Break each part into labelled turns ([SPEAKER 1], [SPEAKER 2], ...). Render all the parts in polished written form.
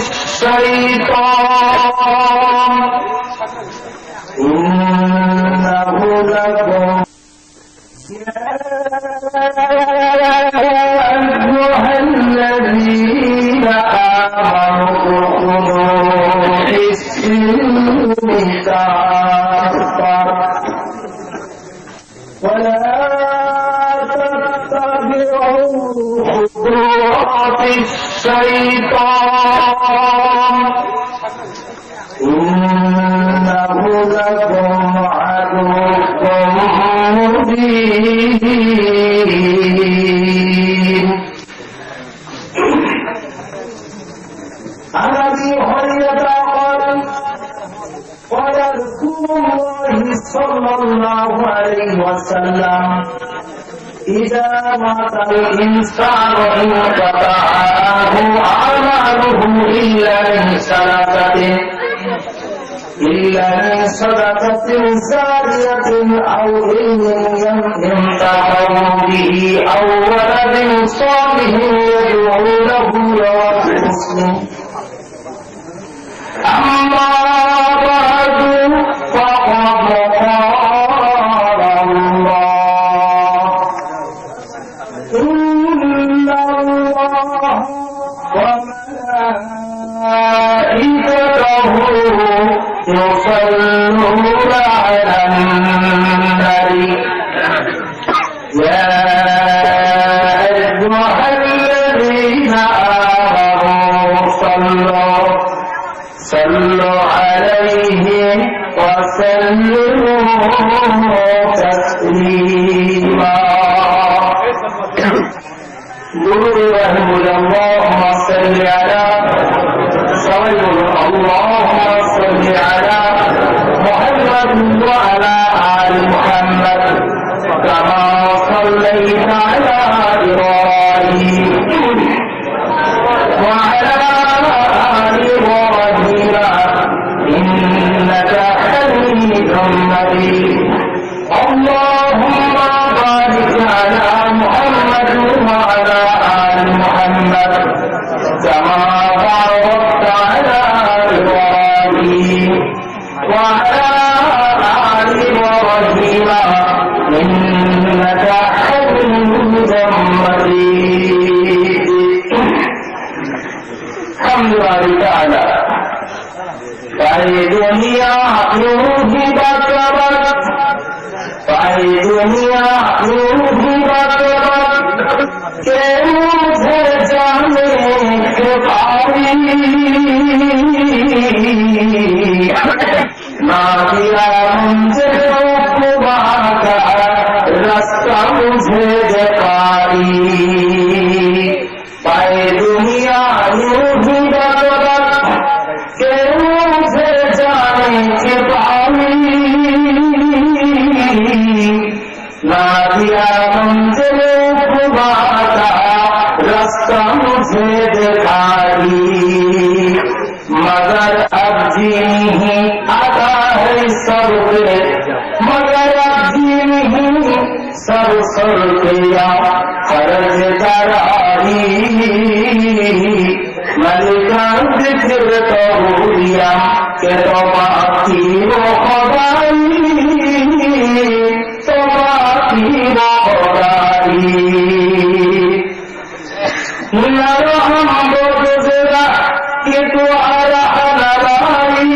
[SPEAKER 1] الشيطان إنه لكم أيها الذين آمنوا ادخلوا في السلم كافة ولا تتبعوا خطوات الشيطان إنه لكم عدو مبين. عن أبي هريرة قال رسول الله صلى الله عليه وسلم إذا مات الإنسان انقطع عنه أعماله إلا من صدقة جارية أو علم ينتفع به أو ولد صالح يدعو له. رواه مسلم. أما بعد فقد قال الله إن الله وملائكته يصلون على النبي يا أيها الذين آمنوا صلوا عليه وسلموا تسليما. اللهم صل على محمد وعلى آل محمد كما صليت على إبراهيم وعلى آل إبراهيم إنك حميد مجيد. اللهم بارك على محمد وعلى آل محمد كما باركت على إبراهيم وعلى آل إبراهيم إنك حميد مجيد. الحمد لله تعالى. दुनिया यूं ही बात के मुझे जाने के पारी ना दिया मुझे खुदा का रास्ता मुझे जकारी पाए दुनिया यूं ही बात के मुझे जाने के पारी ना दिया मंजिल खुदा का रास्ता मुझे दिखाई मगर अब जी नहीं आता है सब पे मगर अब जी नहीं सब किया फर्ज करारी मलिका जिक्र तो हुआ के तो बाकी वो खुदाई तो बाकी वो खुदाई नरो हम गुजरा कि तू आरा नवाई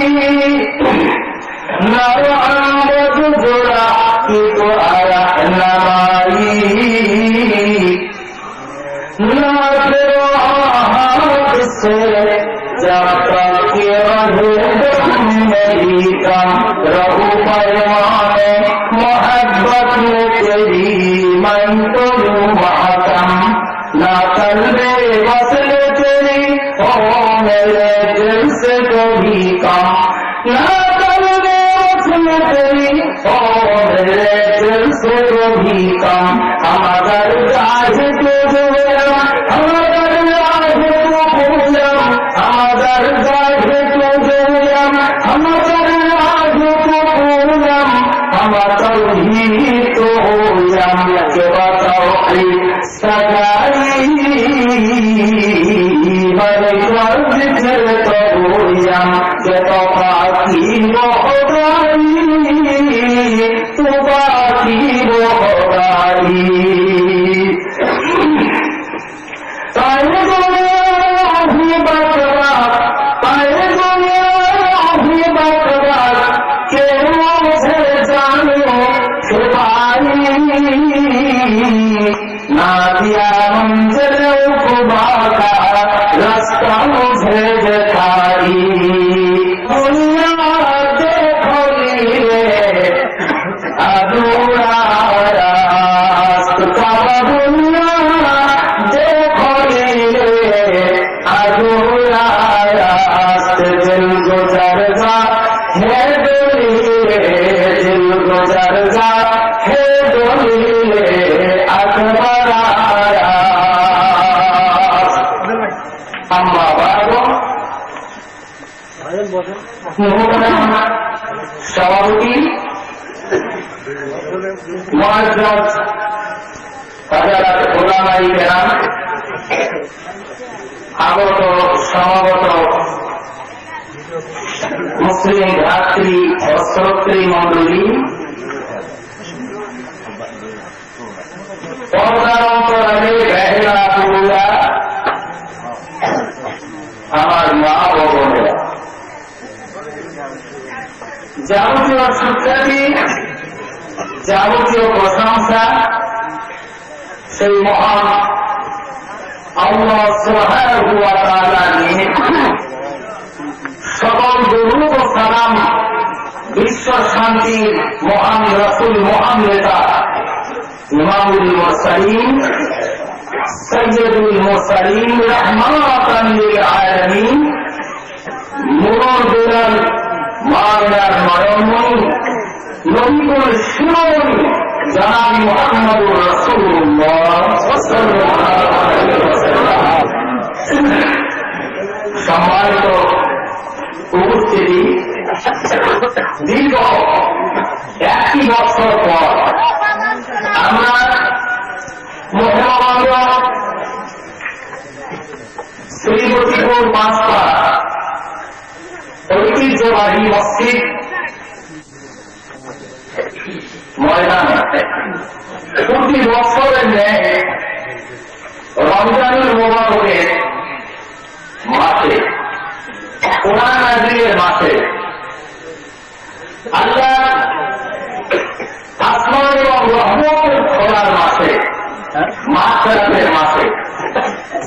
[SPEAKER 1] नरो हम गुजरा कि तू आरा नवाई से जब तक ये मेरी कम रहू पैमाने मोहब्बत में तेरी मैं तो मातम ना कर दे वसल तेरी ओ मेरे दिल से कभी कम ना कर दे वसल तेरी ओ मेरे दिल से कभी कम हम अगर चाहे तो जो सजाई झिल तो भूलियम के तो बाकी वो होगाई तू बाकी वो होगाई तारे दुनिया भी बकरा तारे दुनिया भी बकरा के मुझे जानो छुपाई ना दिया मंजिल खुदा का रास्ता मुझे दिखाई दुनिया देखो लीले अधूरा रास्ता दुनिया देखो लीले अधूरा रास्ता दिल गुजर जा है दलीले दिल गुजर जा है दलीले अकबर आया अम्मा बाबा सभापति मुआज्जज हजरत उलामाए केराम আগত সমাগত মুসলিম ভ্রাতৃ ও শ্রোত্রী মণ্ডলী পর্দার অন্তরালে বেহেরা পুরুলা আমার মা ও বোনেরা যাবতীয় সুখ্যাতি যাবতীয় প্রশংসা সেই মহান আল্লাহ সুবহানাহু ওয়া তাআলা নিয়ে সকল দরুদ ও সালাম বিশ্ব শান্তির মহান রাসূল মহান নেতা ইমামুল মুরসালিন সৈয়দুল মুরসালিন রাহমাতান লিল আলামিন নূর দুলাল মাওলানা নয়নমণি নবীকুল শিরোমণি জনাবি মুহাম্মদুর রাসূলুল্লাহ সাল্লাল্লাহু আলাইহি ওয়াসাল্লাম সম্মানিত উপস্থিতি দীর্ঘ 1 বছর পর আমরা মহানগর শ্রীমতীপুর পাঁচপাড়া ঐতিহ্যবাহী মসজিদ ময়দানে প্রতি বছরের ন্যায় রমজানুল মুবারকের মাসে কোরআন নাযিলের মাসে আল্লাহ আসমান এবং রহমতের খোলার মাসে মাগফিরাতের মাসে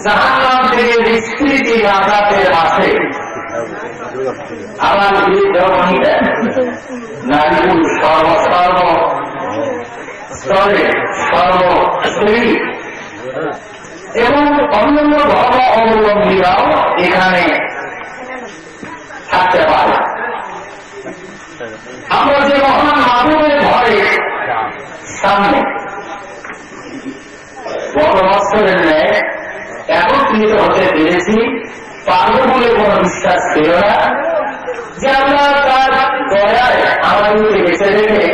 [SPEAKER 1] জাহান্নাম থেকে নিষ্কৃতি আযাবের মাসে আমার বিরোধীরা নারী পুরুষ সর্ব স্তরে সর্বশ্রেণী এবং অন্যান্য ধর্ম অবলম্বীরাও এখানে থাকতে পারে। আমরা যে মহান মানবের ঘরে সামনে গত বছরের ন্যায় একত্রিত হতে পেরেছি, পারবো বলে কোন বিশ্বাস ছিল না যে আমরা তার দয়ায় আমাদেরকে বেঁচে রেখে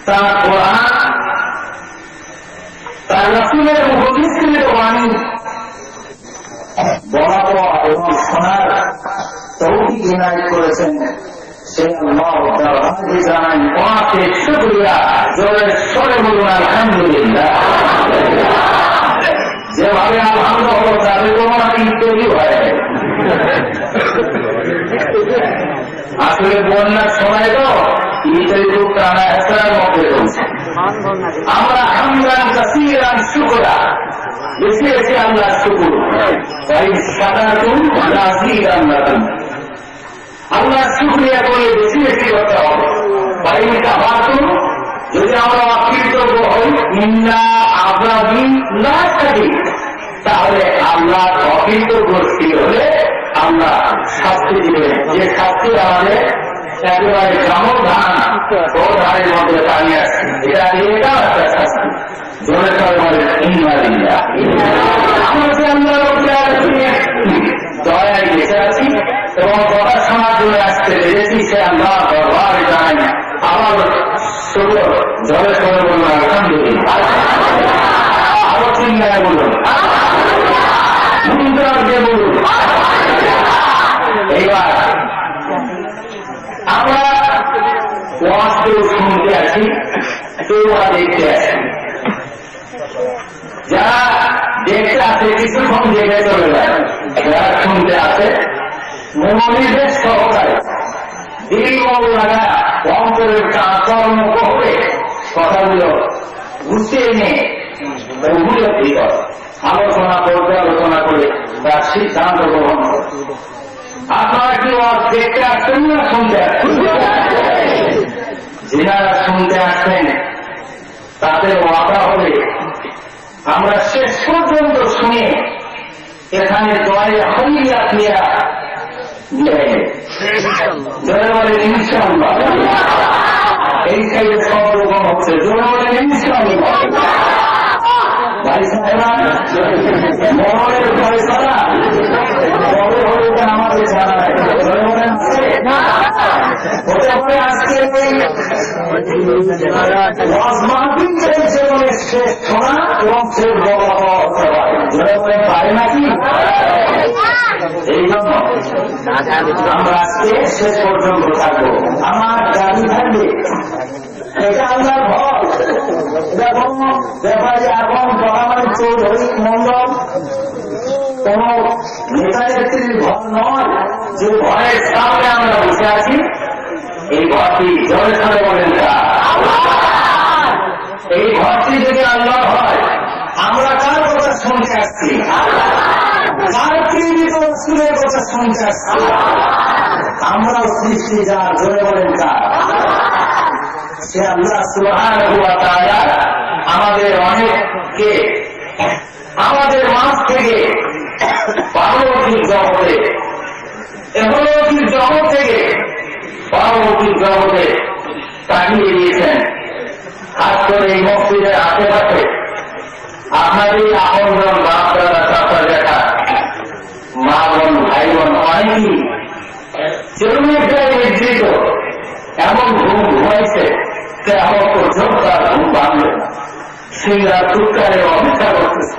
[SPEAKER 1] তার কোরআন তার রাসূলের মুখনিসৃত বাণী বলাবো এবং শোনার তৌফিক ইনায়েত করেছেন। সেই আল্লাহ তাআলাকে জানাই অশেষ শুকরিয়া। জোরে সরে বলুন আলহামদুলিল্লাহ। যেভাবে আলহামদ হলো তাদের কোনো তৈরি হয় আসলে বন্যার সময় তো ঈদের যুগ টানা একটার মধ্যে রয়েছে। আমরা হামদান কাসীরান শুকরা বেশি বেশি আল্লাহ শুকুর তাই শাকারতুম লাযীদান লাকুম আল্লাহ শুকরিয়া করে বেশি বেশি করতে হবে। তাই কাফারতুম যদি আমরা অকৃতজ্ঞ হই ইন্না আযাবি লা শাদীদ তাহলে আল্লাহ অকৃতজ্ঞ হলে আল্লাহ শাস্তি দিবেন, যে শাস্তি আমাদের একেবারে গ্রামর ধান ও ধানের মধ্যে দাঁড়িয়ে আছে। এটাও একটা শাস্তি। জোরে সবাই ইন্নালিল্লাহ। আমরা যে আল্লাহ দয়ায় বেঁচে আছি এবং কথা শোনার জন্য আসতে পেরেছি, সে আল্লাহ দরবার জানাই আবার শুকর। জোরে সবাই বলুন আলহামদুলিল্লাহ। আরো চিন্তায় বলুন, যে বলুন ওরা দেখতে আসে, যারা দেখতে আসে কিছুক্ষণ দেখে চলে যায়, যারা শুনতে আসে মনোনিবেশ সহকারে দিল মন লাগা অন্তরের কাজকর্ম করে কথাগুলো গুছিয়ে নিয়ে উপলব্ধি করে, আলোচনা করতে আলোচনা করে তার সিদ্ধান্ত গ্রহণ করে। আপনারা কি দেখতে আসছেন না শুনতে আসছেন? যারা শুনতে আসছেন তাদের ওয়াদা হবে আমরা শেষ পর্যন্ত শুনে এখানে দয়ে হইয়া ক্রিয়া জয় বলেন ইনশাআল্লাহ। এই সাইডে সব রকম হচ্ছে, জয় বলেন ইনশাআল্লাহ। ভাই সাহেবা মহলের ফয়সালা কবে হবে আমাদের জানা নাই, জয় বলেন হতে পারে আজকে জীবনের শেষ শোনা এবং শেষ বলা হতে পারে, জয় বলেন পারে নাকি? এই জন্য আমরা আজকে শেষ পর্যন্ত থাকবো। আমার গাড়ি থাকবে এটা আমরা ভয়, এটা কোন ব্যাপারে এখন জনগণের চৌধুরী মন্ডল কোন নেতা নেত্রীর ভয় নয়, যে ভয়ের সামনে আমরা বসে আছি। এই ভয়টি জোরে সরে বলেন না, এই ভয়টি যদি আল্লাহ হয় আমরা কার কথা শুনতে আসছি? কার প্রেরিত রাসূলের কথা শুনতে আসছি? আমরাও সৃষ্টি যার, জোরে বলেন কার? সে আল্লাহ সুবহানাহু ওয়া তাআলা আমাদের অনেককে আমাদের মাঝ থেকে পারলৌকিক জগতে এহলৌকিক জগৎ থেকে পারলৌকিক জগতে তাকিয়ে দিয়েছেন। খাস করে এই মসজিদের আশেপাশে আপনাদের আপনজন বাপ দাদা চাচা জ্যাঠা মা বোন ভাই বোন অনেকেই চিরনিদ্রায় নিদ্রিত, এমন ঘুম ঘুমাইছে সে আমার পর্যন্ত তার ঘুম ভাঙবে না, সিংহা টুকটারে অপেক্ষা করতেছে,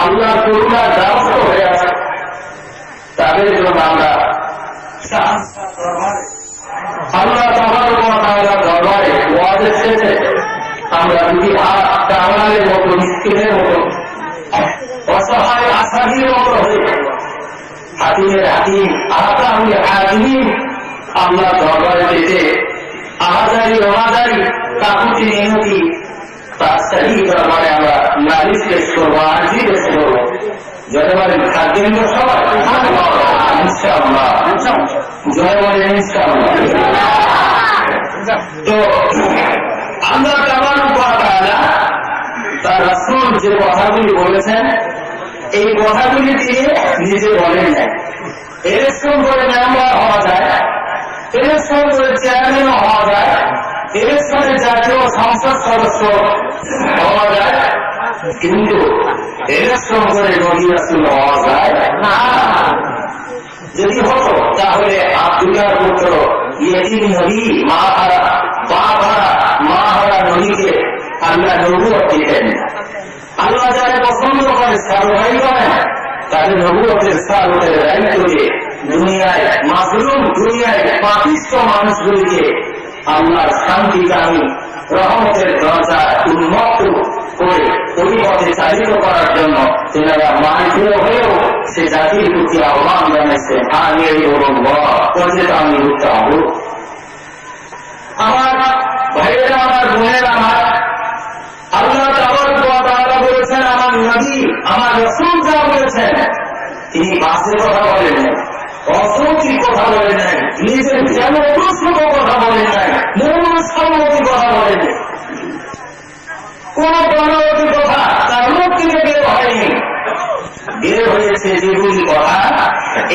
[SPEAKER 1] আল্লাহ করুণার দ্বারস্থ হয়ে আছে। তাদের জন্য আমরা আল্লাহ তাআলার দরবারে ওয়াজের শেষে আমরা দুটি হাত কামড়ালের মতো, মিসকিনের মতো, অসহায় আসামির মতো হয়ে হাতিমের হাতিম আহকামুল হাকিম আল্লাহ দরবারে যেতে আহাজারি অনাজারি কাকুতি মিনতি তার সেই দরবারে আমরা নালিশ পেশ করবো, আর্জি পেশ করবো। জয় বলেন খাদ্যেন্দ্র সবাই ইনশাআল্লাহ, জয় বলেন ইনশাআল্লাহ। তো আল্লাহ তাবারক ওয়া তাআলা তার রাসূল যে কথাগুলি বলেছেন এই কথাগুলি দিয়ে নিজে বলেন নাই। ইলেকশন করে মেম্বার হওয়া যায়, ইলেকশন করে চেয়ারম্যানও হওয়া যায়, ইলেকশনে জাতীয় সংসদ সদস্য হওয়া যায়, কিন্তু ইলেকশন করে নবী রাসূল হওয়া যায় না। যদি হতো তাহলে আব্দুল্লাহর পুত্র ইয়েতিম নবী মা হারা বাপ হারা মা হারা নবীকে আল্লাহ নবুয়ত দিতেন। আল্লাহ যারা পছন্দ করে সারভাই করেন তাদের নবুয়তের সারতের দায়িত্ব দিয়ে দুনিয়ায় মাজলুম, দুনিয়ায় পাপিষ্ঠ মানুষগুলিকে আল্লাহর শান্তিকামী রহমতের দরজা উন্মুক্ত করে ওই পথে চালিত করার জন্য তেনারা মানসিক হয়েও সে জাতির প্রতি আহ্বান জানাইছে, আমি এই আমি উঠতে হব। আমার ভাইয়েরা, আমার বোনেরা, আমার আল্লাহ তাবারক ওয়া তাআলা বলেছেন, আমার নবী আমার রাসূল যা বলেছেন তিনি বাসের কথা বলেন নাই, অসৌতির কথা বলেন নাই, নিজের যেন প্রশ্ন কথা বলেন নাই, মূল সম্মতির কথা বলেন নাই, কোন বর্ণবতী কথা তার মুখ থেকে বের হয়নি। বের হয়েছে যেগুলি কথা,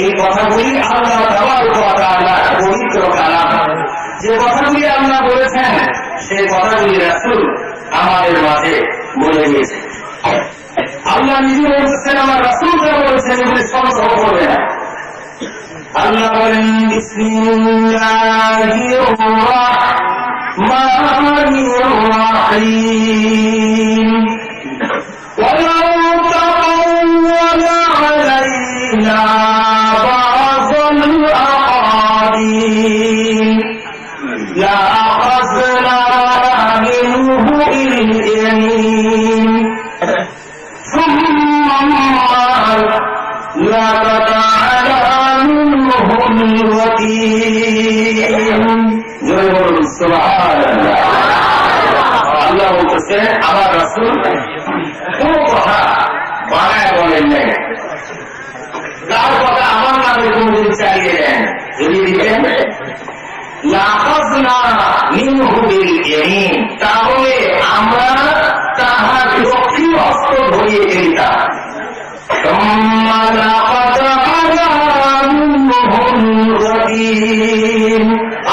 [SPEAKER 1] এই কথাগুলি আল্লাহ তাবারক ওয়া তাআলার পবিত্র কালাম। যে কথাগুলি আল্লাহ বলেছেন সেই কথাগুলি রাসূল আমাদের মাঝে বলে দিয়েছে। আল্লাহ নিজে বলতেছেন, আমার রাসূল যা বলেছেন এগুলি সংগ্রহ করবে না। আল্লাহ বলেন, বিসমিল্লাহির রাহমানির রাহিম, ওয়ালাউ তাকাওয়ালা আলাইনা বা'যাল আকাদিম লা'আখাযনা মিনহু باليمين ثم لقد على منهم الوتين سبحان الله আল্লাহ বলতেছে আমার রাসূল কোন কথা বানায় বলেন নাই, তার কথা আমার নামে কোনদিন চালিয়ে দেন যদি দিতেন তাহলে আমরা তাহার দক্ষিণ হস্ত ধরিয়ে দিতাম,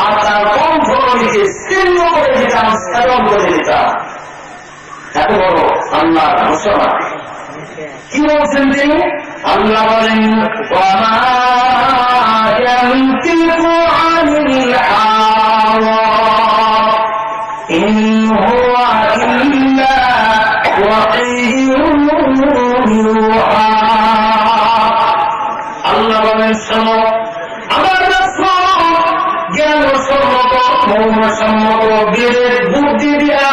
[SPEAKER 1] আর তার কণ্ঠ ছিন্ন করে দিতাম, স্থাপন করে দিতাম। এত বড় আল্লাহ ঘোষণা। কি বলছেন তিনি? আল্লাহ বলেন আল্লাহ বলেন শোনো, আমার জ্ঞান সম্মত মৌন সম্মত বিবেক বুদ্ধি দিয়া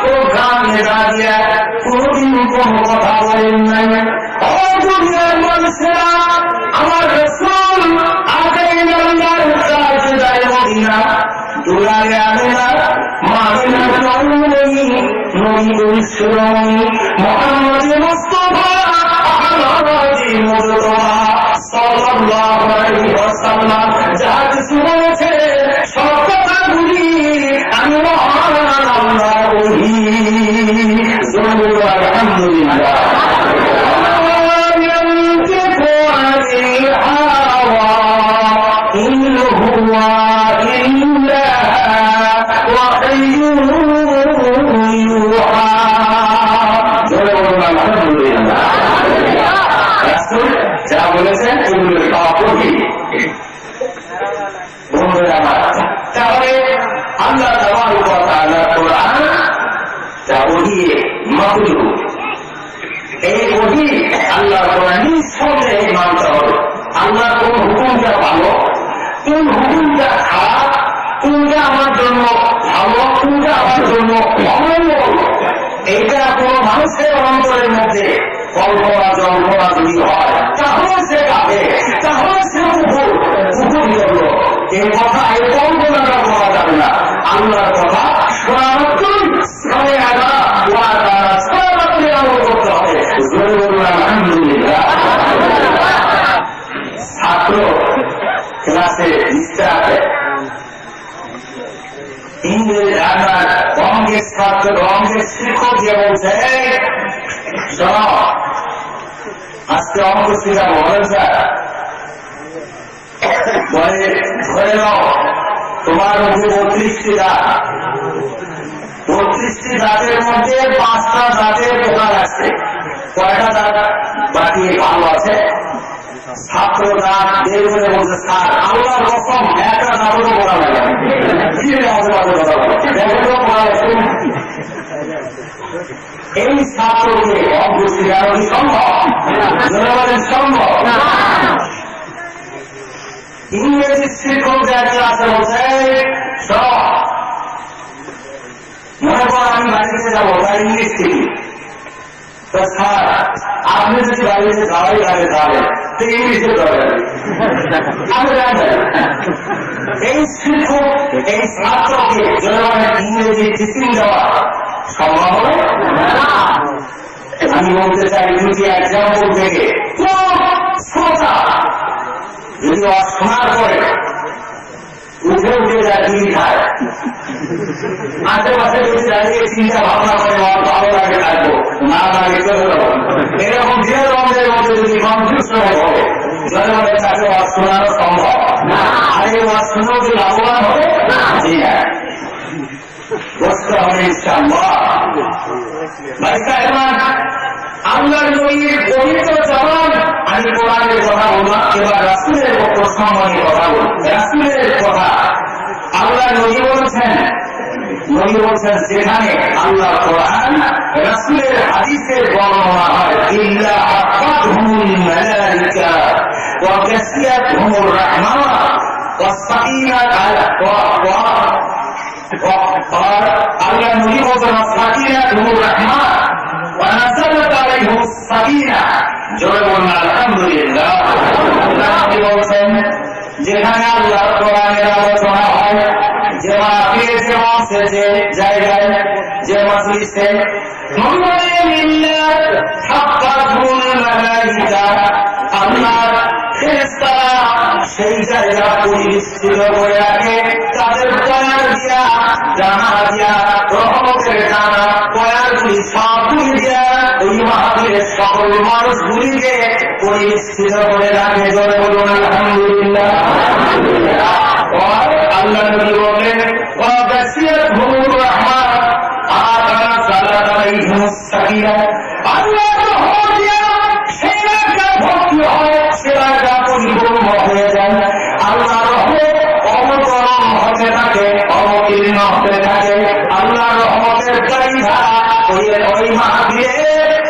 [SPEAKER 1] প্রজ্ঞান মেধা দিয়া কোনদিন কোন কথা বলেন নাই। দুনিয়ার মানুষেরা আমার রাসূল আগামী আল্লাহর কাজ যায় মদিনা দুলারে আমেনা মাদিনা নবী নবী বিশ্বরী মুহাম্মদ মুস্তাফা আহমদি মুজতবা সাল্লাল্লাহু আলাইহি ওয়াসাল্লাম যা কিছু বলেছে সব কথাগুলি আমি মহান আল্লাহর ওহী। আলহামদুলিল্লাহ। যা বলেছেন এগুলো পাওয়া কঠিন। তাহলে আল্লাহ তাবারক ওয়া তাআলা কোরআন যা ওহী মাখলুক, এই ওহী আল্লাহ কোরআন নিঃসন্দেহে মানতে হবে। আল্লাহ কোন হুকুমটা ভালো, কোন হুকুমটা খারাপ, কোনটা আমার জন্য ভালো, কোনটা আমার জন্য অমঙ্গল, এইটা কোন মানুষের অন্তরের মধ্যে কল্পনা জল্পনা যদি হয় তাহলে সে কাঁদে, তাহলে সে কুকুর হল। এই কথা এই কল্পনাটা করা যাবে না। আল্লাহর কথা করতে হবে। আলহামদুলিল্লাহ। ছাত্র ক্লাসে লিখতে আছে ইংরেজি আমার অঙ্গের ছাত্র অঙ্গের শিক্ষক যে বলছে আজকে অঙ্ক শিখাবো বলেন স্যার, বলে ধরে নাও তোমার মধ্যে 32টি দাঁত, 32টি দাঁতের মধ্যে 5টা দাঁতের প্রকার আছে, কয়টা দাঁত বাকি ভালো আছে? ছাত্র দাঁত বের করে বলছে স্যার আল্লাহর কসম একটা দাঁতও বলা লাগে এই ছাত্রকে অঙ্ক শিখানো কি সম্ভব? সম্ভব। ইংরেজি শিক্ষক যারা আছে বলছে সব মনে কর আমি বাড়িতে যাবো তাই ইংলিশ শিখি, তো স্যার আপনি যদি বাড়িতে যাওয়াই লাগে যাবেন তো ইংলিশে যাবেন। এই শিক্ষক এই ছাত্রকে জনগণের ইংরেজি টিচিং দেওয়া সম্ভব হবে? আমি বলতে চাই দুটি এক্সাম্পল থেকে শ্রোতা যদি অস্মার করে উঠে উঠে যায় দুই খায়, আশেপাশে যদি দাঁড়িয়ে চিন্তা ভাবনা করে ভালো লাগে থাকবো, না লাগে চলে যাবো, এরকম যে রঙের মধ্যে যদি কনফিউশন হবে জনগণের কাছে ওয়াজ শোনানো সম্ভব। আর এই ওয়াজ শুনেও কি লাভবান হবে? জি হ্যাঁ, বসতে হবে ইনশাআল্লাহ। ভাই সাহেবান, আল্লাহর নবীর পবিত্র জবান, আমি কোরআনের কথা বললাম, এবার রাসূলের প্রসঙ্গ নিয়ে কথা বলব। রাসূলের কথা আল্লাহর নবী বলছেন, নবী বলছেন যেখানে আল্লাহ কোরআন রাসূলের হাদিসের বর্ণনা হয় ইল্লা আফাতহুমুল মালাইকা ওয়া কাসিয়াতহুমুর রাহমা ওয়া সাকিনাত और अल्लाह नबी বলেন সাকিনাতুর রহমান ওয়া নাযালাত আলাইহিস সাকিনা জোরে বলুন আলহামদুলিল্লাহ। আল্লাহ নবী বলেন যেখানে আল্লাহর কোরআনের আলোচনা হয়, যে মাহফিলে, যে মঞ্চে, যে জায়গায়, যে মজলিসে আল্লাহর ফেরেশতারা সেই জায়গা পরিবেষ্টিত করে রাখে, তাদের পয়ার দিয়া, ডানা দিয়া, রহমতের ডানা পয়ারগুলি সাপুরি দিয়া ওই মাহফিলের সকল মানুষগুলিকে পরিবেষ্টিত করে রাখে। জোরে বলুন আলহামদুলিল্লাহ। আল্লাহ নবী বলেন ওয়াগাসিয়াতুর রহমান আতানা সালাত আলাইহিস সাকিনা, আল্লাহ রহমত দিয়া সেই এলাকা ভর্তি হয়, সেই এলাকা পরিপূর্ণ হয়ে যায়। আল্লাহ রহমত অবতরণ হতে থাকে, অবতীর্ণ হতে থাকে। আল্লাহ রহমতের গাড়িধারা ওই মাহফিলে,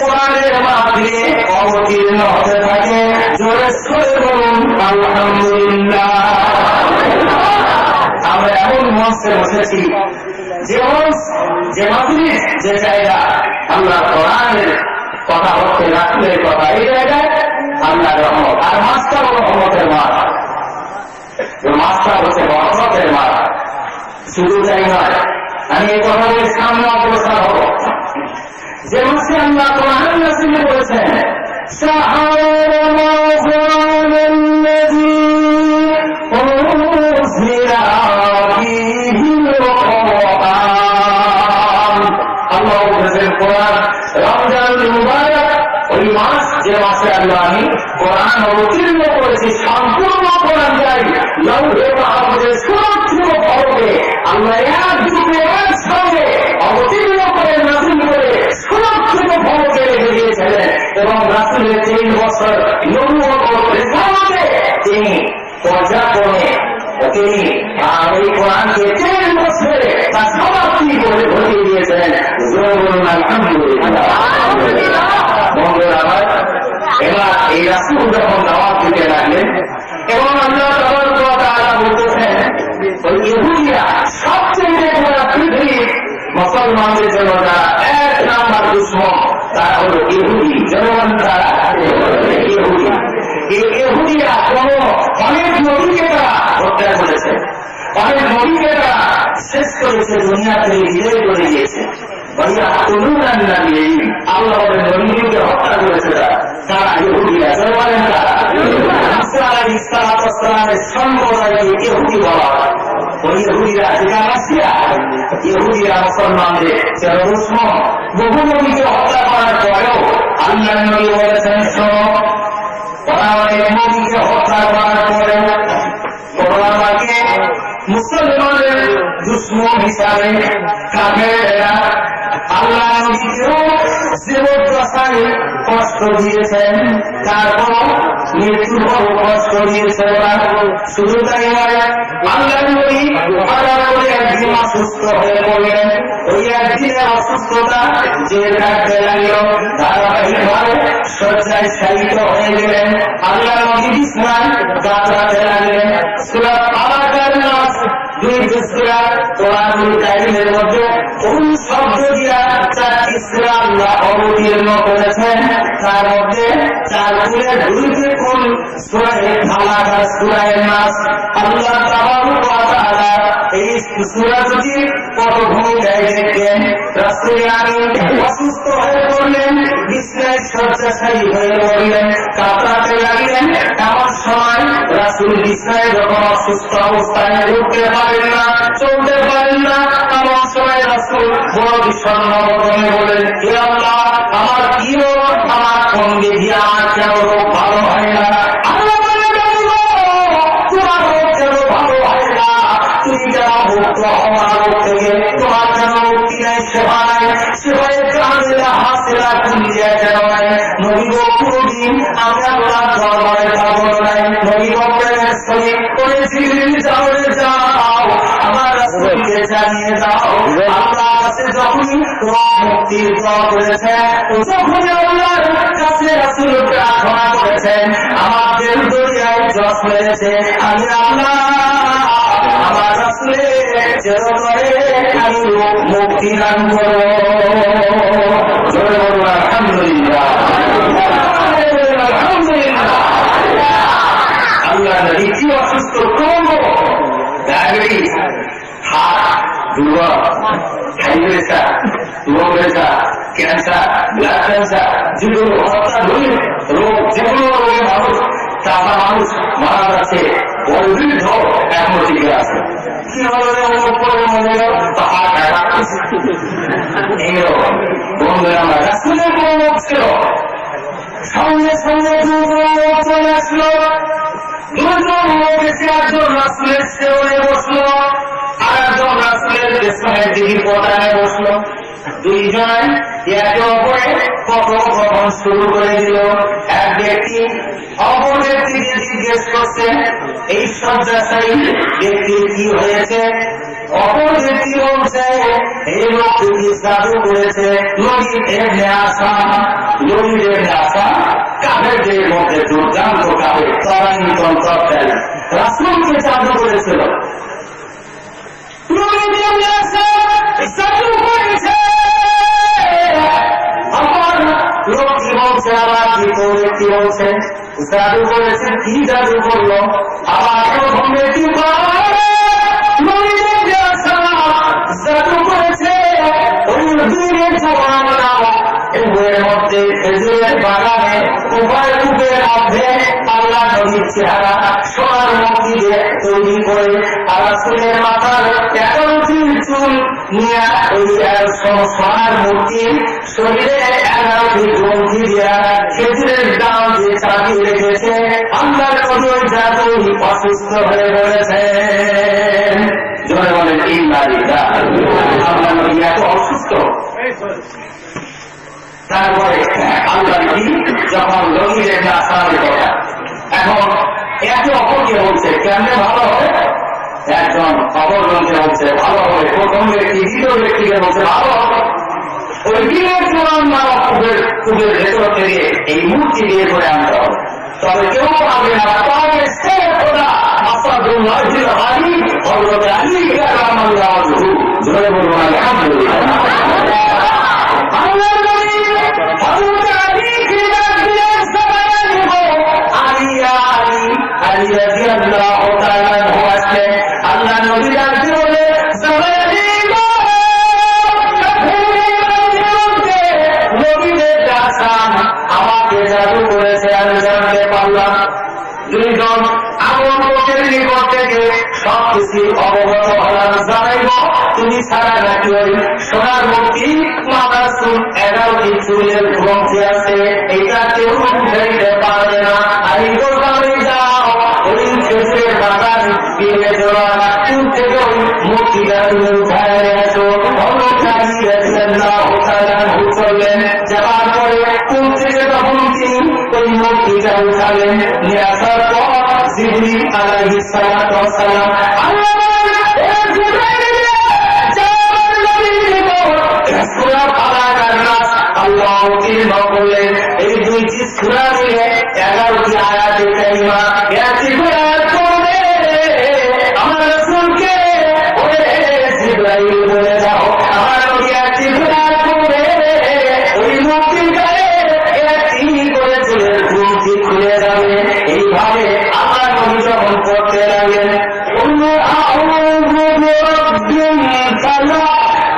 [SPEAKER 1] কোরআনের মাহফিলে অবতীর্ণ হতে থাকে। জোরে সোরে বলুন আলহামদুলিল্লাহ। আমরা এমন মঞ্চে বসেছি, যে মঞ্চ, যে মজলিস, যে জায়গা আল্লাহ কোরআনের কথা হচ্ছে, রাসূলের কথা, এই জায়গায় আল্লাহ রহমত। আর মাছটা হল রহমতের মাঠ, মাছটা হচ্ছে বরকতের মাঠ। শুধু তাই নয়, আমি এই কথা বলে সামনে অগ্রসর হব। যে মাসে আল্লাহ কোরআন নাযিল করেছেন, শাহরু রমাদান আল্লাযী উনজিলা ফীহিল কুরআন। আল্লাহ বলেছেন কোরআন রমজানুল মুবারক, ওই মাস যে মাসে আল্লাহ আমি কোরআন অবতীর্ণ করেছি, সম্পূর্ণ কোরআন যাই লৌহে মাহফুজের সুরক্ষিত ফলকে আল্লাহ একযুগে একসঙ্গে অবতীর্ণ করে, নাযিল করে সুরক্ষিত ফলকে রেখে দিয়েছিলেন। এবং রাসূলের 3 বছর নবুয়ত ও রিসালাতে তিনি পর্যায়ক্রমে তিনি এই কোরআনকে 3 বছরে তার সমাপ্তি করে ঘটিয়ে দিয়েছেন। জোরে বলুন আলহামদুলিল্লাহ। বন্ধুরা আমার, এবার এই রাসূল যখন দাওয়াত দিতে লাগলেন এবং আল্লাহ তাবারক ওয়া তাআলা বলতেছেন, ওই ইহুদিরা সবচেয়ে বড় পৃথিবীর মুসলমানদের জন্য যারা 1 নাম্বার দুশমন, তারা হল ইহুদি। যেমন তারা ইহুদি, এই ইহুদিরা অনেক নবীকে তারা হত্যা করেছে, অনেক নবীকে তারা শেষ করেছে, দুনিয়া থেকে বিদায় করে দিয়েছে। আল্লাহ নবীকে হত্যা করেছে তারা ইহুদিরা। বলেন তারা ঈসা আলাইহিস সালামের সম্প্রদায়কে ইহুদি বলা হয়। ওই ইহুদিরা রাশিয়া, ইহুদিরা মুসলমানদের যারা দুশমন, বহু নবীকে হত্যা করার পরেও আল্লাহ নবী বলেছেন, শোনো, ওরা অনেক নবীকে হত্যা করার পরেও ওরা আমাকে মুসলমানের দুশমন হিসাবে কাফেররা আল্লাহ নবীকেও জীবদ্দশায় কষ্ট দিয়েছেন, তারপর মৃত্যুর পর কষ্ট দিয়েছেন। শুধু তাই নয়, আল্লাহ নবী হঠাৎ করে একদিন অসুস্থ হয়ে পড়লেন। ওই একদিনের অসুস্থতা যে থাকতে লাগল, ধারাবাহিকভাবে শয্যায় শায়িত হয়ে গেলেন। আল্লাহ নবী বিছানায় কাতরাতে লাগলেন। সূরা ফালাকের নাস 2 সূরা কোরআনুল কারীমের মধ্যে কোন শব্দ দিয়া 4টি সূরা আল্লাহ অবতীর্ণ করেছেন, তার মধ্যে 4 গুণের 2টি কোন সূরা ফালাক আর সূরা নাস। আল্লাহ তাবারক ওয়া তাআলা এই সূরা দুটি পটভূমিকায় দেখলেন। রাসূল আমিন অসুস্থ হয়ে পড়লেন, বিছানায় শয্যাশায়ী হয়ে পড়লেন, কাতরাতে লাগলেন। এমন সময় রাসূল বিছানায় যখন অসুস্থ অবস্থায় উঠতে পারেন না, চলতে পারেন না, এমন সময় রাসূল বড় বিষণ্ণ বদনে বলেন, হে আল্লাহ, আমার কি রোগ, আমার কোন বিধি, আমার কেন রোগ ভালো হয় না? আল্লাহ বলেন, তোমার রোগ কেন ভালো হয় না? তুমি কেন মুক্ত হওয়ার রোগ থেকে তোমার কেন মুক্তি নাই, সেবা নাই? সেবায় কামিলা হাসিলা কুলিয়া কেন নাই? নবী কোনদিন আমি আল্লাহ দরবারে যাব নাই। নবী প্রেমের সহিত করে জিবরিল যাও, আমার রাসূলকে জানিয়ে দাও, আল্লাহ কাছে যখনই তোমার মুক্তির দোয়া করেছে, যখনই আল্লাহর কাছে রাসূল প্রার্থনা করেছেন, আমার দিল দরিয়ায় জশ মেরেছে, আমি আল্লাহ আমার রাসূলের চিরতরে আমি মুক্তি দান করো। জোরে বলুন আলহামদুলিল্লাহ। আল্লাহ নবী কি অসুস্থ করবো, ডায়াবেটিস, হার্ট, দুর্বল, high pressure, low pressure, cancer, blood cancer, যেগুলো হত্যা ধরে রোগ, যেগুলো রোগে মানুষ চাষা মানুষ মারা যাচ্ছে, ওর বৃদ্ধ এখনো টিকে আছে। কি হবে এইরকম বন্ধুরা, আমরা রাসূলের কোন লোক ছিল, সঙ্গে সঙ্গে দুজন লোক চলে আসলো। দুজন লোক এসে একজন রাসূলের সেবনে বসলো, আর একজন রাসূলের পেছনের দিকে পদানে বসলো। দুইজন একে অপরে কথোপকথন শুরু করে দিল। এক ব্যক্তি অপর ব্যক্তিকে জিজ্ঞেস করছে এই শয্যাশায়ী ব্যক্তির কি হয়েছে। অপর ব্যক্তি বলছে এই লোকটি কি জাদু করেছে। লবিদ ইবনে আসাম, লবিদ ইবনে আসাম কাফেরদের মধ্যে দুর্দান্ত কাফের, তরাইন্তরকারী, রাসূলকে জাদু করেছিল। লবিদ ইবনে আসাম জাদু করেছে। আমার লোকটি বলছে, আবার দ্বিতীয় ব্যক্তি বলছে জাদু করেছে। কি জাদু করলো? আবার প্রথম ব্যক্তি জাদু করেছে ওই দূরের জওয়ান নামক বইয়ের মধ্যে খেজুরের বাগানে উভয় কূপের মধ্যে আল্লাহ নবীর চেহারা সোনার মূর্তি দিয়ে তৈরি করে রাসূলের মাথার 11টি চুল নিয়ে ওই সোনার মূর্তির শরীরে 11টি গ্রন্থি দিয়া খেজুরের ডাল দিয়ে চাপিয়ে রেখেছে। আল্লাহ নবী ওই জাদুই অসুস্থ হয়ে পড়েছেন। জোরে বলেন ইন্নালিল্লাহ। আল্লাহ নবী এত অসুস্থ। তারপরে আল্লাহ নবী যখন লবিদের আসামের কথা এখন একে অপরকে বলছে কেমনে ভালো হবে, একজন অপর জনকে বলছে ভালো হবে, প্রথম ব্যক্তি দ্বিতীয় ব্যক্তিকে বলছে ভালো হবে। ওই দিনের জোরান নামক কূপের ভেতর থেকে এই মূর্তি বের করে আনতে হবে। তবে কেউ পাবে না পাবে সে খোদা আসাদুল্লাহ আলী হযরত আলী কারামাল্লাহু ওয়াজহু। জোরে বলুন আলহামদুলিল্লাহ। আল্লাহ নবী হযরত আলীকে ডাক দিলেন, সালাম দিব আলী আলী আলী রাদিয়াল্লাহু তাআলা আনহু আসলেন। আল্লাহ নবী ডাক দিয়ে বলে সালাম দিব নবীদের দাসান আমাকে জাদু করেছে, আমি জানতে পারলাম। দুইজন আমার লোকের নিকট থেকে সবকিছু অবগত হলাম, জানাইব তুমি ছাড়া নাকি ওই সোনার মূর্তি মাথার চুল 11টি চুলের গ্রন্থি আছে, এটা কেউ ফেলতে পারবে না। আর এই গোদামে যাও, ওই খেজুরের বাগান বিলে জোড়া চুল থেকে ওই মূর্তিটা তুমি উঠায় আসো। চললেন, যাওয়ার পরে চুল থেকে তখন তিনি ওই মূর্তিটা উঠালেন। নিয়ে আসার পর জিবরিল আলাইহিস সালাতু ওয়াস সালাম আল্লাহ উত্তীর্ণ করলেন। এই দুইটি সূরা মিলে 11টি আয়াতে কারিমা, একটি আয়াত পড়বে আমার রাসূলকে ওরে জিবরাইল বলে দাও আমার নবী একটি আয়াত পড়বে ওই মূর্তির গায়ে একটি করে চুলের গ্রন্থি খুলে যাবে। এইভাবে আমার নবী যখন পড়তে লাগলেন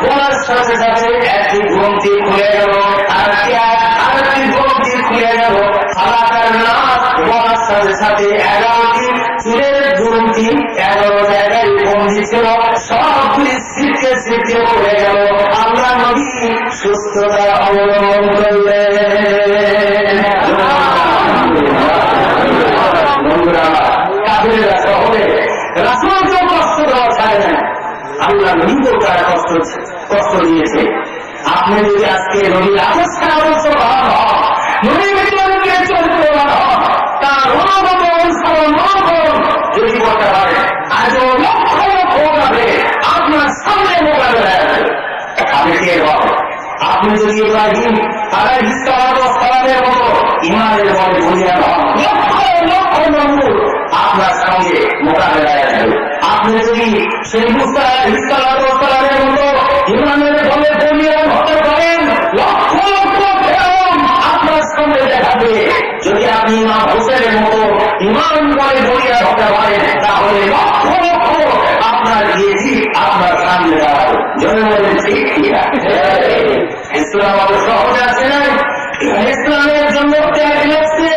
[SPEAKER 1] বলার সাথে সাথে একটি গ্রন্থি খুলে গেল, আরেকটি গ্রন্থি খুলে গেল। হালাকার নাচ বলার সাথে সাথে 11টি চুলের গ্রন্থি 11 জায়গায় বন্দী ছিল, সবগুলি ছিটকে ছিটকে পড়ে গেল। আল্লাহ নবী সুস্থতা অবলম্বন করলেন। বন্ধুরা, কাফেররা শহরে রাসূলকেও কষ্ট দেওয়া ছাড়ে না, আল্লাহ নবীকেও তারা কষ্ট দিয়েছে। আপনি যদি আজকে নবীর আদর্শ ভালো হন, নবীর জীবনকে চরিত্রবান হন, তার অনুগত অনুসরণ যদি করতে পারে, আজ লক্ষ লক্ষ ভাবে আপনার সামনে মোকাবেলা আপনি কে হন। আপনি যদি ইব্রাহিম আলাইহিস সালামের মতো ইমানের বলে বুঝিয়ে হন, লক্ষ লক্ষ নমরুদ আপনার সঙ্গে মোকাবেলায় আসবে। আপনি যদি সেই মুস্তালামের মতো ইমানের ফলে বলিয়ান হতে পারেন, লক্ষ লক্ষ ফেরাউন আপনার সামনে দেখাবে। যদি আপনি ইমাম হোসেনের মতো ইমান করে বলিয়ান হতে পারেন, তাহলে লক্ষ লক্ষ আপনার ইয়েজিদ আপনার সামনে দাঁড়াবে। জনে বলেন ঠিক কিনা? ইসলাম অত সহজ আছে না। ইসলামের জন্য ত্যাগ লাগছে,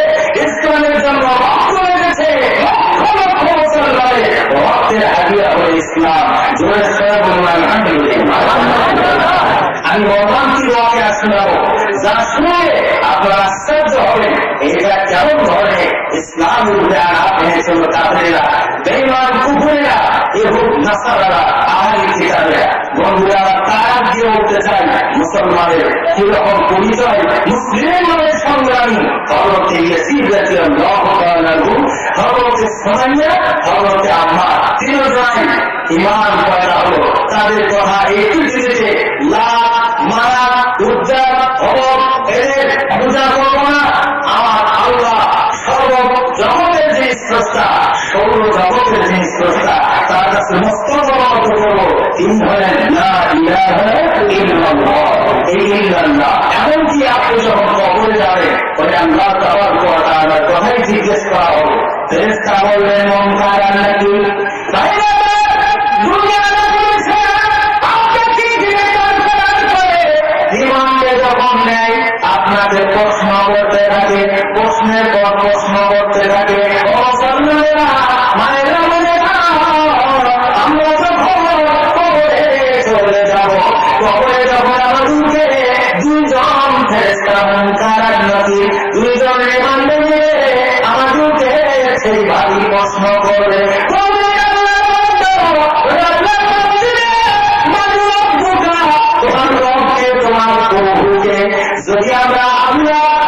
[SPEAKER 1] ইসলামের জন্য রক্ত লেগেছে, লক্ষ লক্ষ মুসলমানের রক্তের হাদিয়া হয়ে ইসলাম। জোরে সরে বলুন আলহামদুলিল্লাহ। আমি মর্মান্তিক ওয়াকিয়া শোনাবো, যা শুনে আপনারা আশ্চর্য হবেন এটা কেমন ধরনের ইসলামের উপরে আঘাত এনেছিল কাফেরেরা, বেঈমান কুফরেরা, ইহুদ নাসারারা, আহলি কিতাবেরা। বন্ধুরা, তারা দিয়ে উঠতে চায় মুসলমানের কিরকম পরিচয়, মুসলিমের সংগ্রামী হযরতে ইয়াসির রাদিয়াল্লাহু তাআলা আনহু, হযরতে সুমাইয়া, হযরতে আম্মার তিনজনই ঈমান পয়দা হলো। তাদের কথা এই পৃথিবীতে লাত, মারা, উজ্জা, হবক এদের পূজা করব না। আমার আল্লাহ সর্বজগতের যে স্রষ্টা, সৌর জগতের যে স্রষ্টা, তার কাছে মস্তক অবনত করব। তিনি হলেন লা ইলাহা ইল্লাল্লাহ, এই ইল্লাল্লাহ। এমনকি আপনি যখন কবরে যাবেন, বলে আল্লাহ তাবারক ওয়া তাআলার কথাই জিজ্ঞেস করা হবে। ফেরেশতা বলবেন মন কারান নাকি যখন নেয় আপনাকে প্রশ্ন করতে থাকে, প্রশ্নের পর প্রশ্ন করতে থাকে। আমরা যখন কবরে চলে যাব, কবরে যখন আমাদেরকে দুইজন ফেরেশতা মুনকার আর নাকির, দুইজন রিমান্ড নিয়ে আমাদেরকে সেই ভারী প্রশ্ন করবে। যদি আমরা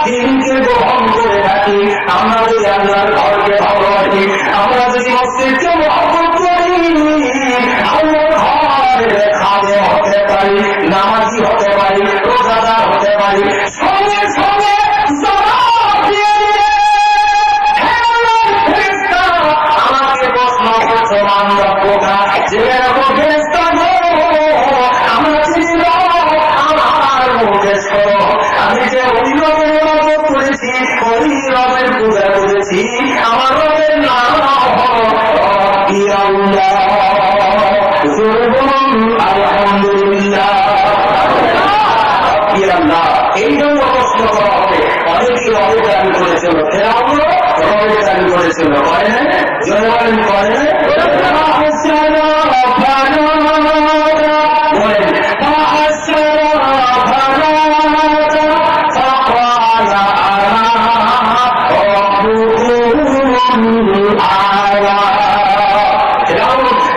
[SPEAKER 1] দিনকে গ্রহণ করে থাকি, আমরা যদি আল্লাহর ঘরকে ভালোবাসি, আমরা যদি মসজিদকে মহব্বত করি, আল্লাহর ঘরের খাদেম হতে পারি, নামাজি হতে পারি, রোজাদার হতে পারি, সঙ্গে সঙ্গে আমাকে প্রশ্ন করছো আমরা কোথা যে এরকম ফেরেশতা আমরা চিনি না। আমার মুখে শোনো, আমি যে ওই রবের ইবাদত করেছি, ওই রবের পূজা করেছি, আমার রবের নাম আলহামদুলিল্লাহ। এই জন্য প্রশ্ন করা হবে। অনেকে রবের দাবি করেছিল, ফেরাউন রবের দাবি করেছিল, করে না? জনে বলেন করে না?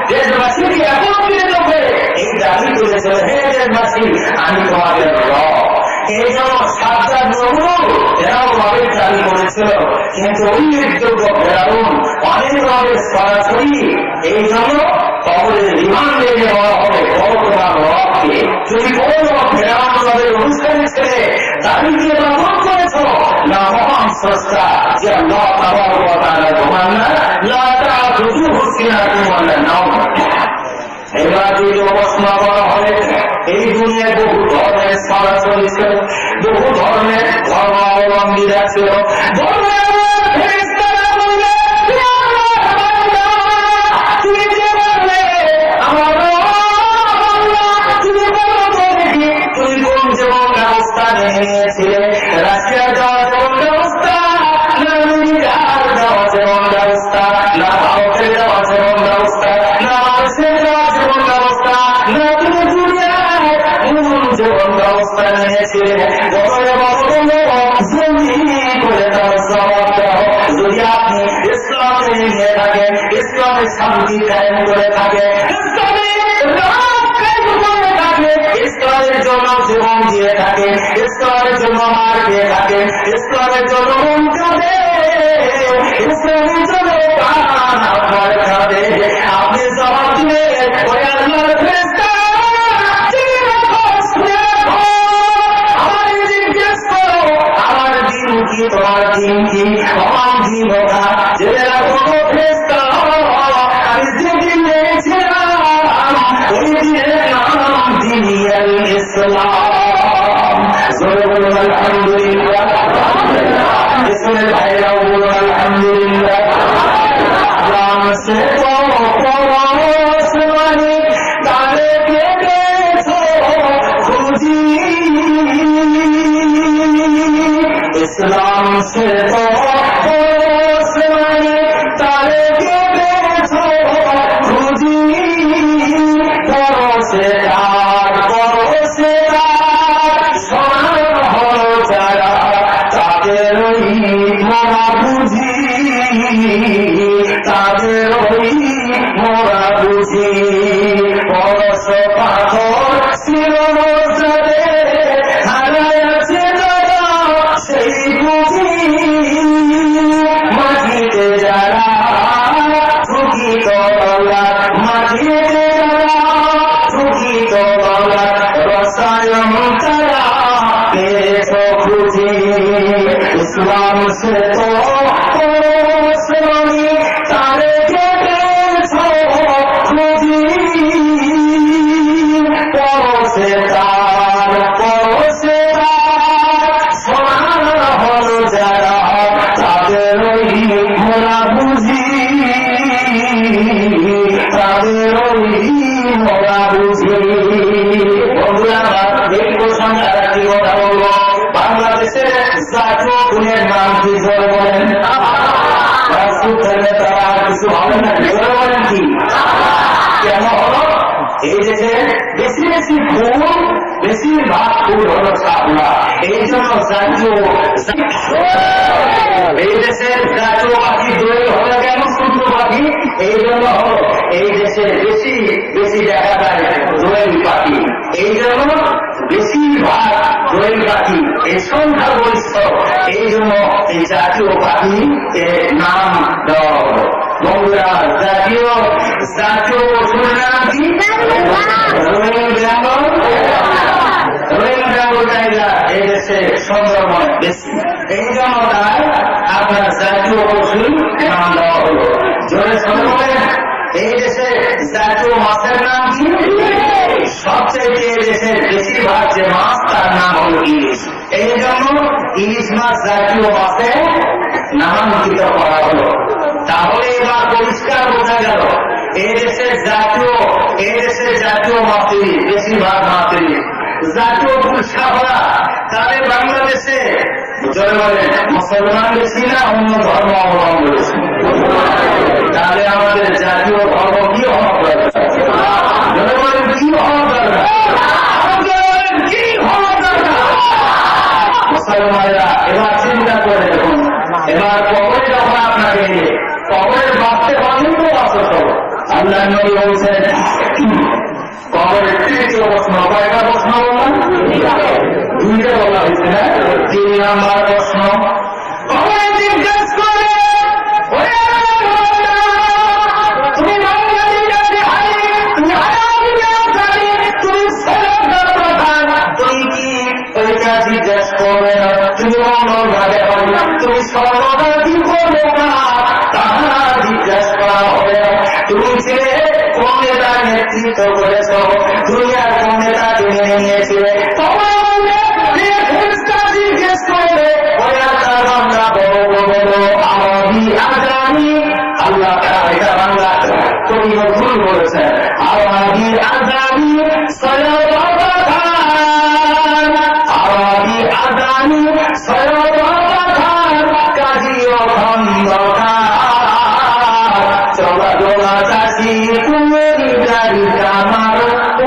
[SPEAKER 1] দেশবাসীকে একত্রিত করে এই দাবি করেছিল, হে দেশবাসী আমি তোমাদের রব। এই জন্য সাতটা নমরুদ এরাও রবের দাবি করেছিল, কিন্তু উল্লেখযোগ্য ফেরাউন অনেক রবের সরাসরি। এই জন্য কবরের রিমান্ডে নেওয়া হবে বড় তোমার রবকে। যদি কোনো ফেরাউন রবের অনুষ্ঠানে ছেড়ে দাবিকে গ্রহণ করেছ, না মহান স্রষ্টা যে আল্লাহ তাবারক ওয়া তাআলা ঘুমান না, লা তা'খুযুহু সিনাতুন ওয়া লা নাওম। এবার যদি প্রশ্ন করা হয়, এই দুনিয়ায় বহু ধরনের সরাসরি ছিল, বহু ধরনের ধর্মাবলম্বীরা ছিল। তুমি কোন জীবন ব্যবস্থা নিয়েছিলে? রাশিয়ার যাওয়ার জীবন ব্যবস্থা, না আমেরিকার যাওয়ার জীবন ব্যবস্থা, না ভারতের যাওয়ার জীবন ব্যবস্থা, না মানুষের যাওয়ার জীবন ব্যবস্থা, না তুমি দুনিয়ায় কোন জীবন ব্যবস্থা নিয়েছিলে? বছরে বছরে জমি করে তার জবাব দাও। যদি আপনি ইসলামে নিয়ে থাকেন, ইসলামের শান্তি কায়েম করে থাকেন, ইসলামের জন্য জীবন দিয়ে থাকে, ইসলামের জন্য মার দিয়ে থাকে, ইসলামের জন্য মন কাঁদে, ইসলামের জন্য প্রাণ আপনার কাঁদে, আপনি জবাব দিলে ওই আল্লাহর ফেরেশতা আমার জিজ্ঞেস করো আমার দিন কি, তোমার দিন কি, আমার দিন ওঠা যে কোনো ফেরেশতা আমি যেদিন ইসলাম। জোরে বলুন আলহামদুলিল্লাহ। ইসলামের ভাইরাও বলুন আলহামদুলিল্লাহ। ইসলাম সে তো পরশ মানে তারে কেটেছো খুঁজি, ইসলাম সে তো পরশ মানে তারে কেটেছো খুঁজি, পরশে পরশে সোনার হল যারা তাদের ওই মোরা বুঝি, তাদের ওই মোরা বুঝি। পরশ পাথর ছিল যাদের হারায় আছে তারা সেই বুঝি, মাটিতে যারা ঠুকিত গলা, মাটিতে যারা ঠুকিত গলা রসায়ন তারা পেয়েছ খুঁজি। ইসলাম সে তো পরশমণি তারে কেটেছ খুঁজি, পরশে সোনার হল যারা তাদের ওই মোরা বুঝি, তাদের ওই মোরা বুঝি। বন্ধুরা এই প্রসঙ্গে আর একটি কথা বলবো। বাংলাদেশের জাতীয় ফুলের নাম কি জোরে বলেন? তারা কিছু হবে না, জোরে বলেন কি? কেন হলো? এই দেশে বেশি বেশি ফুল, বেশিরভাগ ফুল হলো শাপলা। এই জন্য জাতীয় এই দেশের জাতীয় পাখি দোয়েল হলো কেন? সূর্য পাখি। এই জন্য হলো এই দেশে বেশি বেশি দেখা যায় দোয়েল পাখি। এই জন্য বেশিরভাগ দোয়েল পাখি এই সংখ্যা গরিষ্ঠ, এই জন্য এই জাতীয় পাখি নাম দেওয়া হলো। বন্ধুরা জাতীয় জাতীয় পশুর নাম কি? রোয়েল বেঙ্গল। রোয়েল বেঙ্গল টাইগার এই দেশে সুন্দরবন বেশি, এই জন্য তাই আপনার জাতীয় পশুর নাম দেওয়া হলো। জোরে শুনে বলেন এই দেশে জাতীয় মাছের নাম কি? সবচেয়ে দেশের বেশিরভাগ যে মাছ তার নাম হল ইলিশ। এই জন্য ইলিশ মাছ জাতীয় মাছে নামাঙ্কিত করা হলো। তাহলে এবার পরিষ্কার বোঝা গেল এই দেশের জাতীয় মাছ ইলিশ, বেশিরভাগ মাছ ইলিশ। জাতীয় ফুল শাপলা। তাহলে বাংলাদেশে জয় বলেন মুসলমান বেশি না অন্য ধর্ম অবলম্বন বেশি? তাহলে আমাদের জাতীয় ধর্ম কি হওয়া দরকার? জয় বলেন কি হওয়া দরকার? কি হওয়া দরকার? মুসলমানেরা এবার চিন্তা করে দেখুন, এবার কবরে যখন আপনাকে কবরের বাঁচতে পারলেন তো বাঁচতে হবে। আল্লাহ নবী বলছেন কবরের তৃতীয় প্রশ্ন, কয়টা প্রশ্ন বললাম? দুইটা বলা হয়েছে না? 3 নাম্বার প্রশ্ন কবরে জিজ্ঞেস করে তুমি তুমি কি ওইটা জিজ্ঞেস করবে না? তুমি মঙ্গল ভাবে হবে, তুমি সর্বদা কি করবে না তাহা জিজ্ঞেস করা হবে। তুমি ছিলে কোন নেতার নেতৃত্ব করেছ, দুনিয়ার কোন নেতা তুমি নিয়েছিলে, জিজ্ঞেস করবে আল্লাহ এটা বাংলা কবি ভুল বলেছেন। আওয়াজি আজানি আওয়াজি আজানি কাজী চলা দোলা চাষি তুমি গাড়ি আমার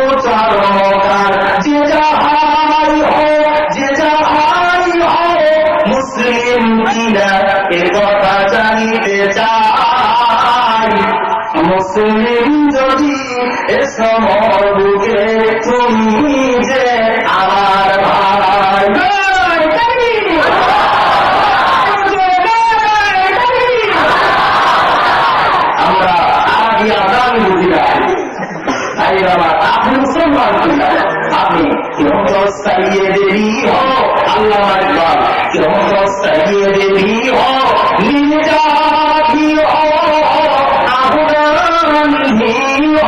[SPEAKER 1] উচ্চারণকার যে যাহাই হোক যে যাহাই হোক মুসলিম কিনা এ কথা জানিতে চাই। মুসলিম যদি এ সমর বুকে তুমি যে আমার ভাই। আমরা আগে আদান বুঝি না, তাই আমার আপনি মুসলমান কিনা আপনি क्यों तो सैयदी हो अल्लाह अकबर, क्यों तो सैयदी हो निजाती हो अफगानी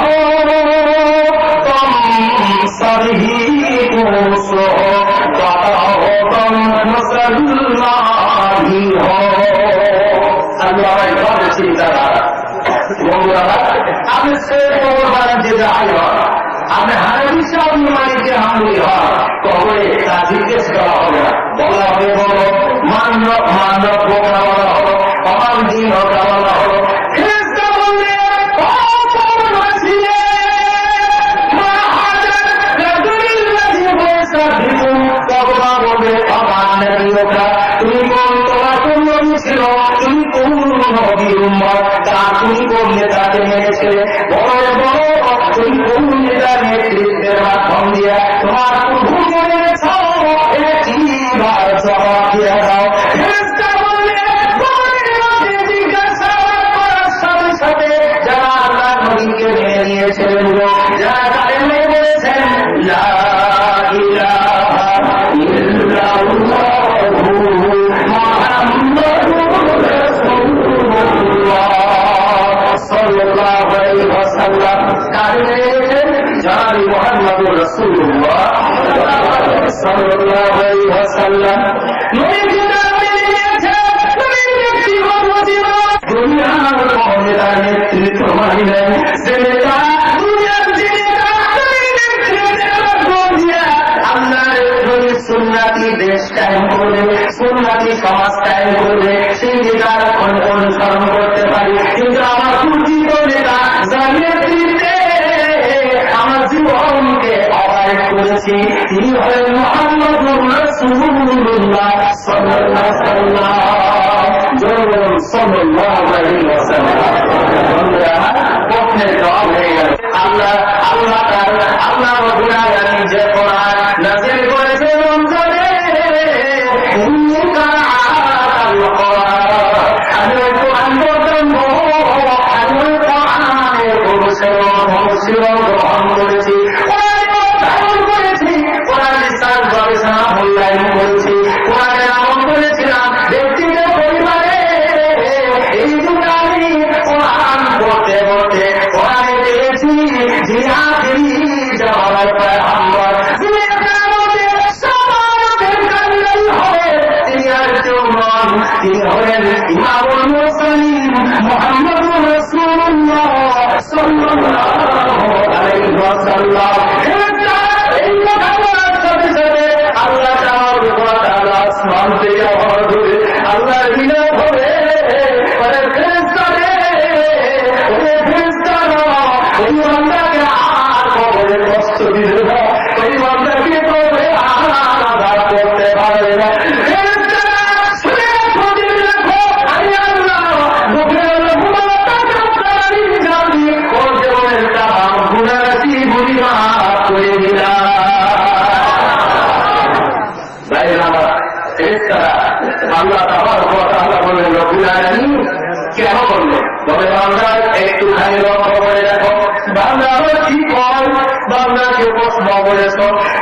[SPEAKER 1] हो तुम सब ही को আপনি সে কবর বানাতে যাই হয়, আপনি হানাফি শাফি মালিকি হাম্বলি হয়, কবরে তা জিজ্ঞেস করা হবে না, বলা হবে বলো মানব কামনা হলো, অমান দিন কামনা হলো। ফেরেশতা বললে তুমি কোন তোমার কোন নবী ছিল, তুমি কোন নবীর উম্মত, তা তুমি কোন নেতাকে মেরেছিলে, বড় বড় তুমি কোন নেতার নেতৃত্বের মাধ্যম দিয়ে তোমার প্রভুকে মেরেছ, একবার জবাব দিয়ে দাও। ফেরেশতা বললে জিজ্ঞাসা করার সাথে সাথে যারা আল্লাহ নবীকে মেনে নিয়েছিলেন, যারা তাদের মেয়ে বলেছেন লা ইলাহা ইল্লাল্লাহ জানাবি মুহাম্মদুর রাসূলুল্লাহ সাল্লাল্লাহু আলাইহি ওয়াসাল্লাম নবীকে দুনিয়ার মহিলার নেতৃত্ব মানিলেন, সে নেতা দুনিয়ার যে নেতা আল্লাহর সুন্নাতি দেশ কায়েম করবে, সুন্নাতি সমাজ কায়েম করবে, সেই নেতার অনুসরণ করতে পারি। কিন্তু আমার পূজিত নেতা যার নেতৃত্বে আমার জীবনকে অবাক করেছি, তিনি হলেন মুহাম্মদুর রাসূলুল্লাহ সাল্লাল্লাহু আলাইহি ওয়াসাল্লাম। আল্লাহ রাব্বুল আলামিন যে কোরআন নাযিল করেছেন রমজানে, আমি কোরআন গ্রহণ করেছি, গ্রহণ করেছি, কোরআন রিসার্চ গবেষণা মূল্যায়ন করেছি, কোরআনের আমল করেছিলাম ব্যক্তিগত পরিবারে। এই যুগে আমি কোরআন পড়তে পড়তে কোরআনে পেয়েছি জিহাদি যাওয়ার পয়গম্বর, যিনি তিনি হলেন ইমামুল মুরসালিন মুহাম্মদুর রাসূলুল্লাহ সাল্লাল্লাহু আলাইহি ওয়াসাল্লাম। এই কথা বলার সাথে সাথে আল্লাহ তাআলা আসমান থেকে আওয়াজ করে আল্লাহর বিনা হবে ওই বান্দাকে আর কবরে কষ্ট দিবে না, ওই বান্দাকে কবরে আর আঘাত করতে পারবে না। আল্লাহ তাআলা বলেন রব্বুল আলামিন কেন করলেন, বলে বান্দা একটুখানি লক্ষ্য করে দেখো, বান্দা আবার কি কয়, বান্দাকে প্রশ্ন করেছ,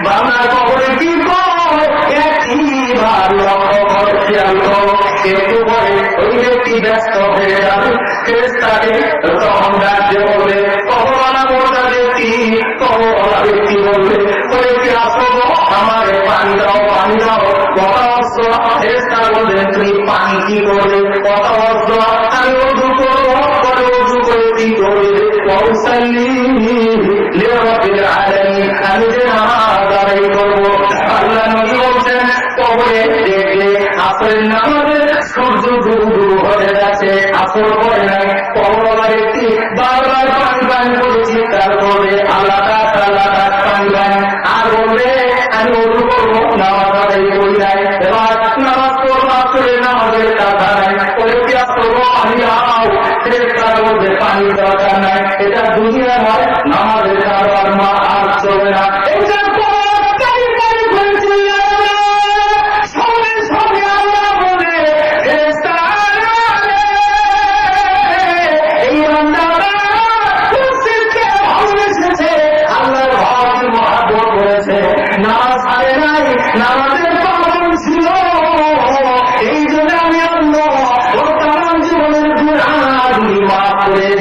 [SPEAKER 1] বান্দার কবরে কি কয়, একবার লক্ষ্য করে খেয়াল করো, একটু পরে ওই ব্যক্তি ব্যস্ত হয়ে যাবে, ফেরেশতাকে তখন ডাকতে বলবে, কবরওয়ালা মোটা ব্যক্তি, কবরওয়ালা ব্যক্তি বলবে ওই কি আসো আমার পানি দাও, পানি দাও, কথা অস্ত্র। ফেরেশতা বলবেন তুমি পানি কি করবে, কথা অস্ত্র আমি উযু করবো, পরে উযু করে কি করবে, আমি যে নামাজ আদায় করবো। আল্লাহ নবী বলছেন কবরে দেখলে আসরের নামাজে সূর্য ডুবু হয়ে যাচ্ছে, আসর পড়ে নাই, কবরওয়ালা ব্যক্তি বারবার পানি পানি করে চিৎকার করবে, আল্লাহ আল্লাহ পানি পানি, আর বলবে আমি উযু করবো, নামাজ আদায় করি নাই, এবার নামাজ পড়বো, আসরের নামাজের কথা নাই, ওই কি আসবো আমি আও, ফেরেশতারা বলবে পানির দরকার নাই, এটা দুনিয়া হয়, নামাজের কারবার মা আর চলবে না।